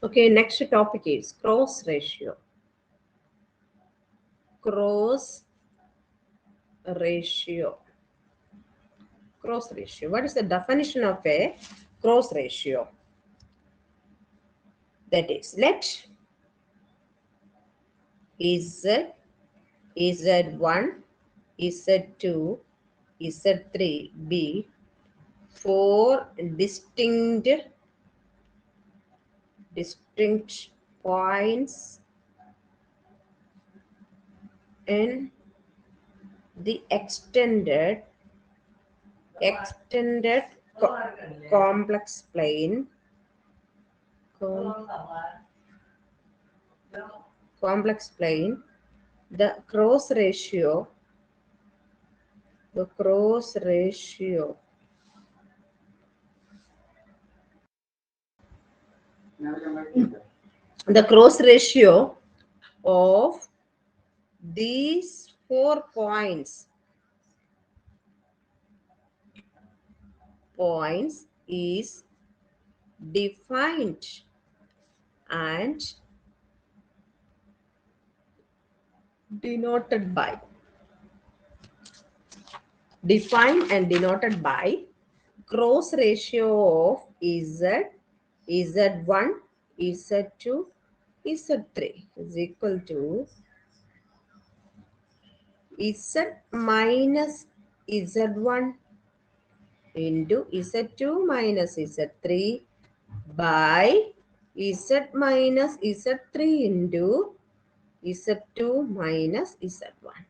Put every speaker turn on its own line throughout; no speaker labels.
Okay, next topic is cross ratio. Cross ratio. Cross ratio. What is the definition of a cross ratio? That is, let Z, Z1, Z2, Z3 be four distinct points in the extended complex plane complex plane. The cross ratio the cross ratio the cross ratio of these 4 points is defined and denoted by cross ratio of Z1, Z2, Z3 is equal to Z minus Z1 into Z2 minus Z3 by Z minus Z3 into Z2 minus Z1.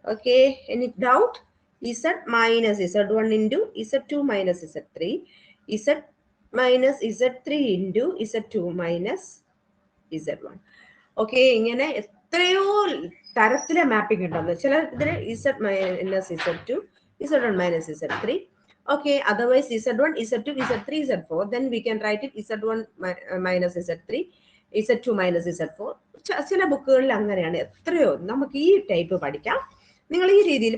Okay, any doubt? Z minus Z1 into Z2 minus Z3, Z minus Z3 into Z2 minus Z1. Okay, ഇങ്ങനെ എത്രയോ തരത്തിലെ mapping ഉണ്ടെന്ന് ചില ഇതിൽ Z minus Z2, Z1 minus Z3. Okay, otherwise Z1, Z2, Z3, Z4. Then we can write it Z1 minus Z3, Z2 minus Z4. ചില ബുക്കുകളിൽ അങ്ങനെയാണ്. എത്രയോ നമുക്ക് ഈ ടൈപ്പ് പഠിക്കാം. നിങ്ങൾ ഈ രീതിയിൽ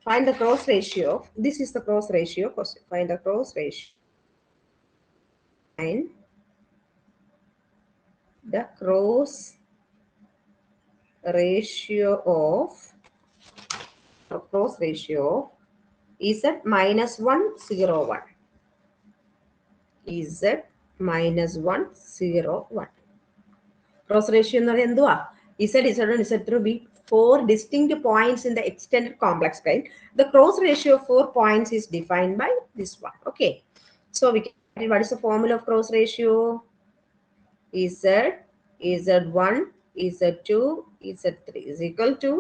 find the cross ratio. This is the cross ratio question. Find the cross ratio. Find the cross ratio of Z minus 1, 0, 1. Z minus 1, 0, 1. Cross ratio എന്ന് പറയുന്നത് എന്തുവാ? Z, Z1, Z3 be 4 distinct points in the extended complex plane. The cross ratio of 4 points is defined by this one. Okay. So we can write what is the formula of cross ratio? Z, Z1, Z2, Z3 is equal to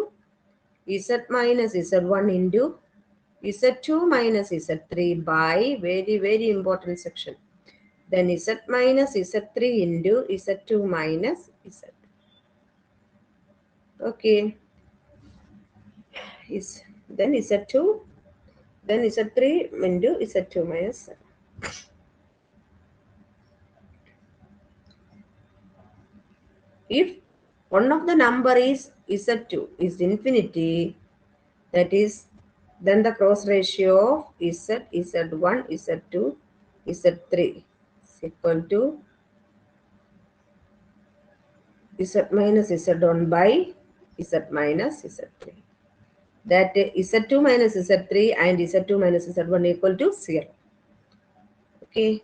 Z minus Z1 into Z2 minus Z3 by very, very important section. Then Z minus Z3 into Z2 minus Z. Okay. Then Z2, then Z3 into Z2 minus 7. If one of the number is Z2 is infinity, that is, then the cross ratio of Z, Z1, Z2, Z3 is equal to Z minus Z1 by Z minus Z3. That Z2 minus Z3 and Z2 minus Z1 equal to 0. Okay.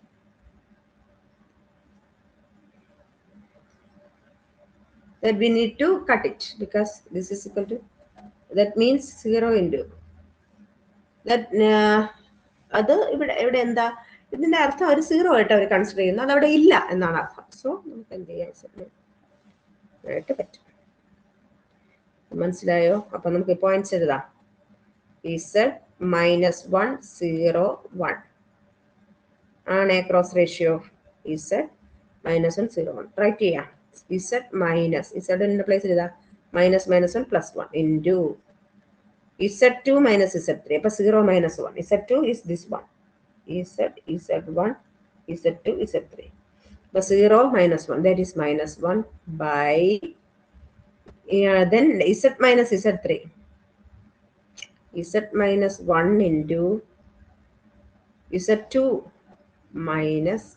That we need to cut it because this is equal to, that means 0 into that. അത് ഇവിടെ എന്താ ഇതിന്റെ അർത്ഥം ഒരു 0 ആയിട്ട് അവർ consider ചെയ്യുന്നു, അത് അവിടെ ഇല്ല എന്നാണ് അർത്ഥം. സോ നമുക്ക് എന്ത് ചെയ്യാനായിട്ട് പറ്റും. മനസ്സിലായോ? അപ്പൊ നമുക്ക് പോയിന്റ്സ് എഴുതാം. Z minus 1, 0, 1 ആണ് cross ratio Z minus 1, 0, 1. Write ചെയ്യാം. Z minus Z പ്ലേസിൽ ഇതാ minus minus 1 plus 1 into Z2 minus Z3. Appa 0 minus 1. Z2 is this one. Z1, Z2, Z3. But 0 minus 1. That is minus 1 by then Z minus Z3. Z minus 1 into Z2 minus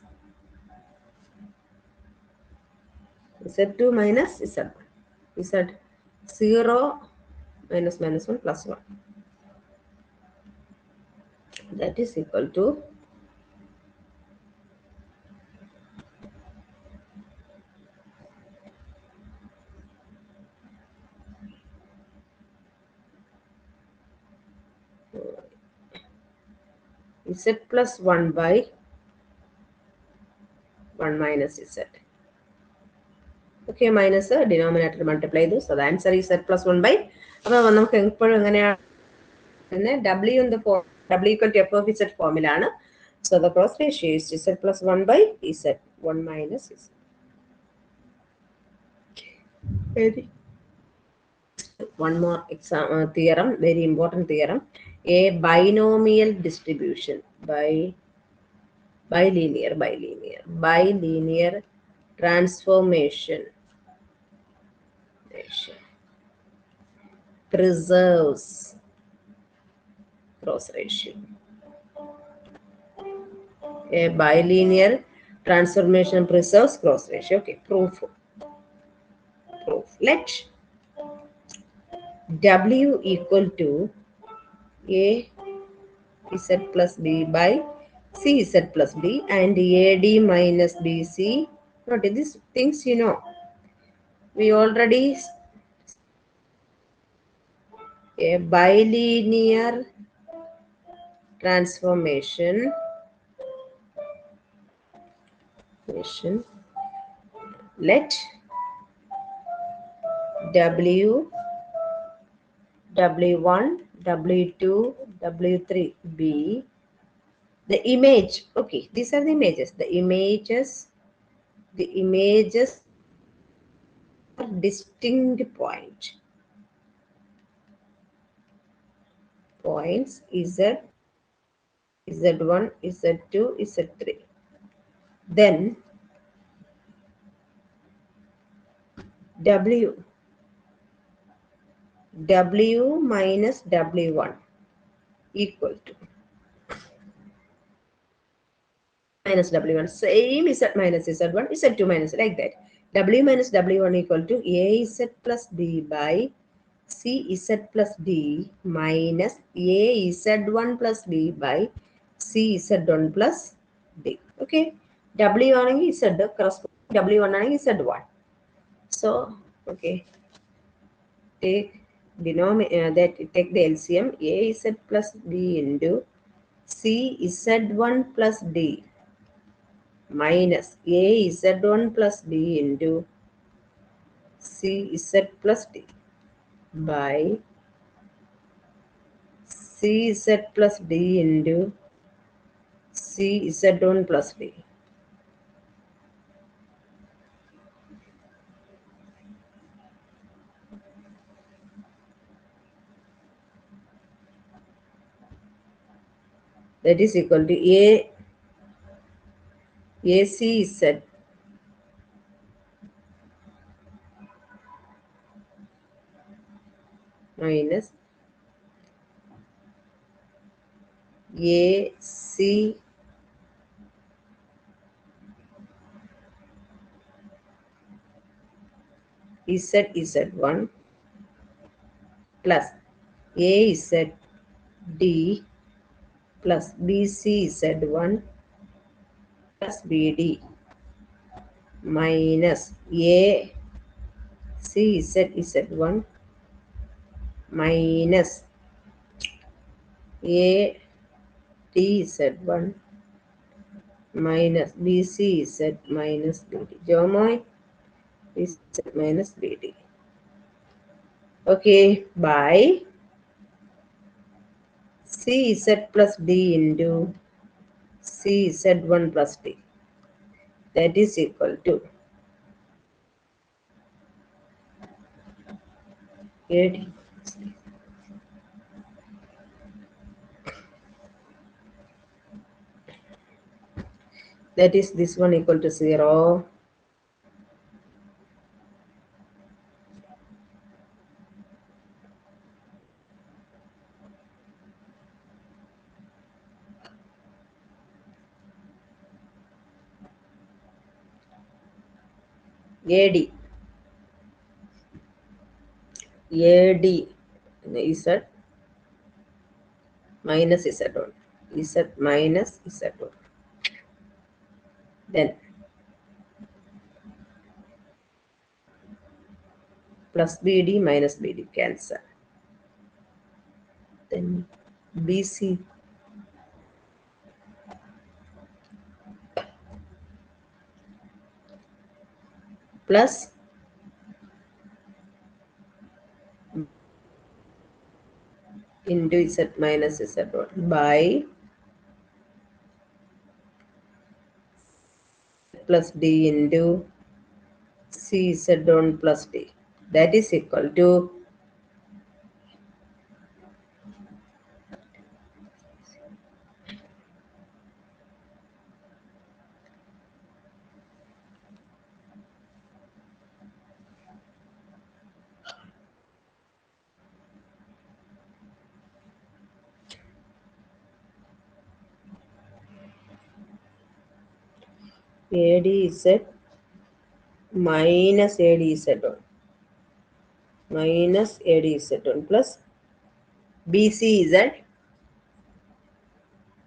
Z2 minus Z1. Z0 minus minus 1 plus 1. That is equal to Z plus 1 by 1 minus Z. Okay, minus denominator multiply this. So the answer is Z plus 1 by. W in the form W equal to F of Z formula. So the cross ratio is Z plus 1 by Z. 1 minus Z. Very. One more theorem, very important theorem. A binomial distribution bilinear transformation preserves cross ratio. A bilinear transformation preserves cross ratio. Okay, proof. Let W equal to A Z plus B by C Z plus B and AD minus BC. What are these things you know? We already a bilinear transformation let W W1 W2 W3 be the image. Okay, these are the images. The images are distinct points Z, Z1, Z2, Z3. Then W minus W1 equal to minus W1, same Z minus Z1, Z2 minus, like that. W minus W1 equal to AZ plus B by CZ plus D minus AZ1 plus B by CZ1 plus D. Okay. W ആണെങ്കിൽ Z corresponding W1 ആണെങ്കിൽ Z1. So, okay. Take take the LCM AZ plus B into CZ1 plus D minus AZ1 plus B into CZ plus D by CZ plus D into CZ1 plus D. That is equal to ACZ minus AC ZZ1 plus AZD plus BCZ1 plus BD minus ACZZ1 minus ATZ1 minus BCZ minus BD. Jomoy BZ minus BD. Okay, by CZ plus D into CZ1 plus D. That is equal to 8. That is this one equal to 0. AD. AD Z minus Z1. Z minus Z1. Then plus BD minus BD cancel. Then BC plus into Z minus Z1 by plus D into CZ1 plus D. That is equal to ADZ minus ADZ1 minus ADZ1 plus BCZ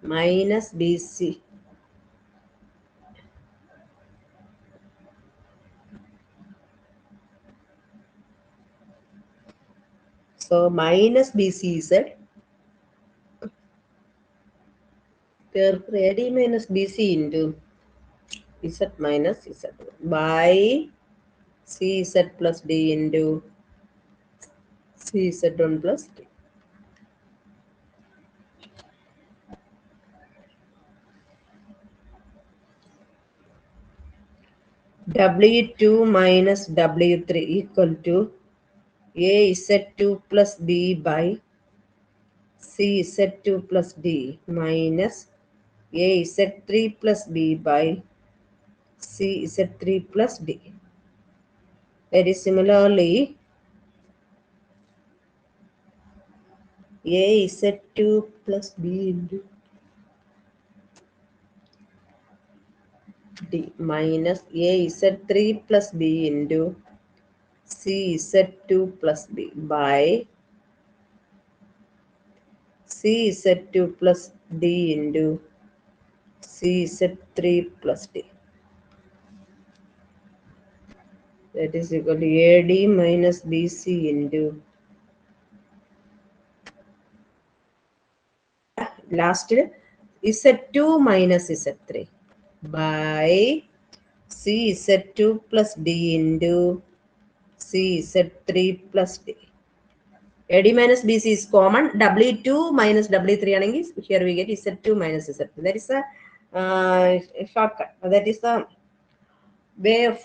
minus BC. So minus BCZ AD minus BC into Z minus Z1 by CZ plus D into CZ1 plus D. W2 minus W3 equal to AZ2 plus B by CZ2 plus D minus AZ3 plus B by CZ3 plus D. Very similarly, AZ2 plus B into D minus AZ3 plus B into CZ2 plus B by CZ2 plus D into CZ3 plus D. That is equal to AD minus BC into last Z2 minus Z3 by CZ2 plus D into CZ3 plus D. AD minus BC is common. W2 minus W3 anengis. Here we get Z2 minus Z3. That is a shortcut. That is the way of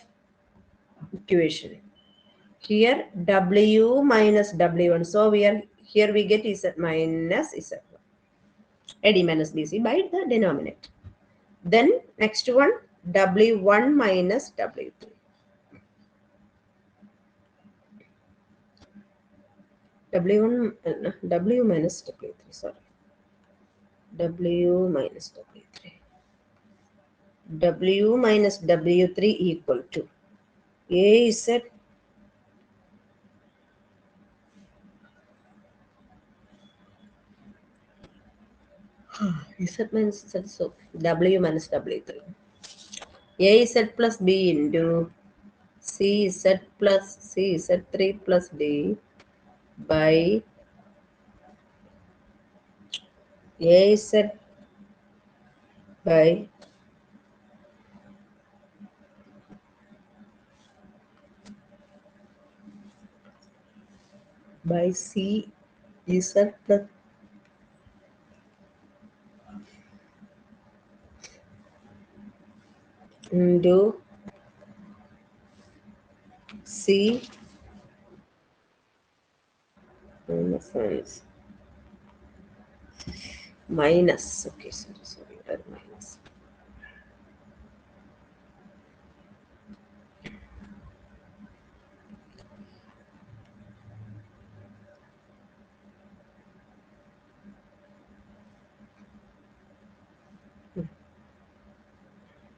equation. Here W minus W1. So we are here we get Z minus Z1. AD minus BC by the denominator. Then next one W1 minus W3. W1 W minus W3. Sorry. W minus W3. W minus W3 equal to AZ Z minus Z, so W minus W3. AZ plus B into CZ plus CZ3 plus D by AZ by CZ plus into C minus okay, sorry, minus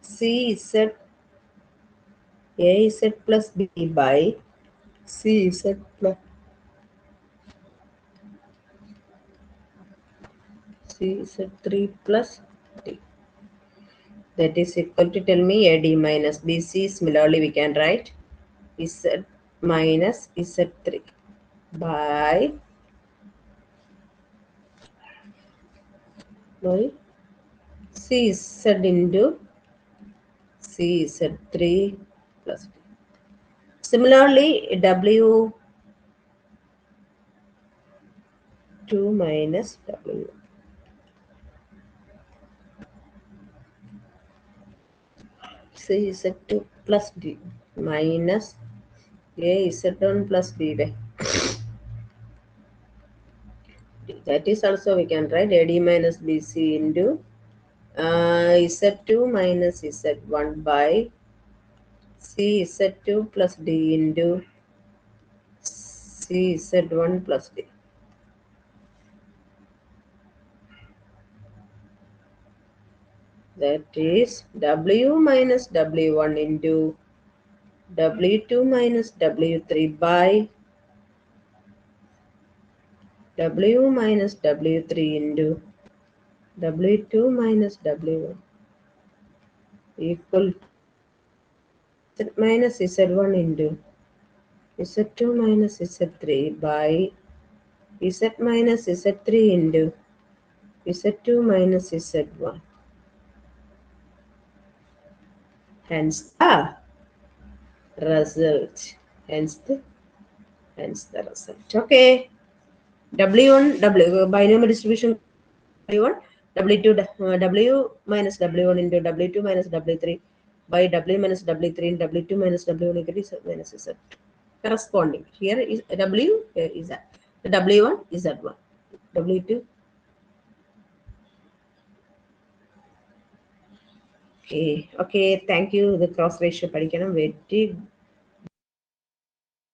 CZ AZ plus B by CZ plus CZ3 plus D. That is equal to, tell me, AD minus BC. Similarly, we can write Z minus Z3 by CZ into CZ3 plus D. Similarly, W2 minus W. CZ2 plus D minus AZ1 plus B by. That is also we can write AD minus BC into Z2 minus Z1 by CZ2 plus D into CZ1 plus D. That is W minus W1 into W2 minus W3 by W minus W3 into W2 minus W1 equal Z minus Z1 into Z2 minus Z3 by Z minus Z3 into Z2 minus Z1. Hence the result. Hence the result. Okay. W1, binomial distribution W1, W2, W minus W1 into W2 minus W3 by W minus W3 and W2 minus W1 equal to Z minus Z. Corresponding. Here is W, here is that. The W1 is Z1. W2. Okay. Okay. Thank you. The cross ratio படிக்கணும். Very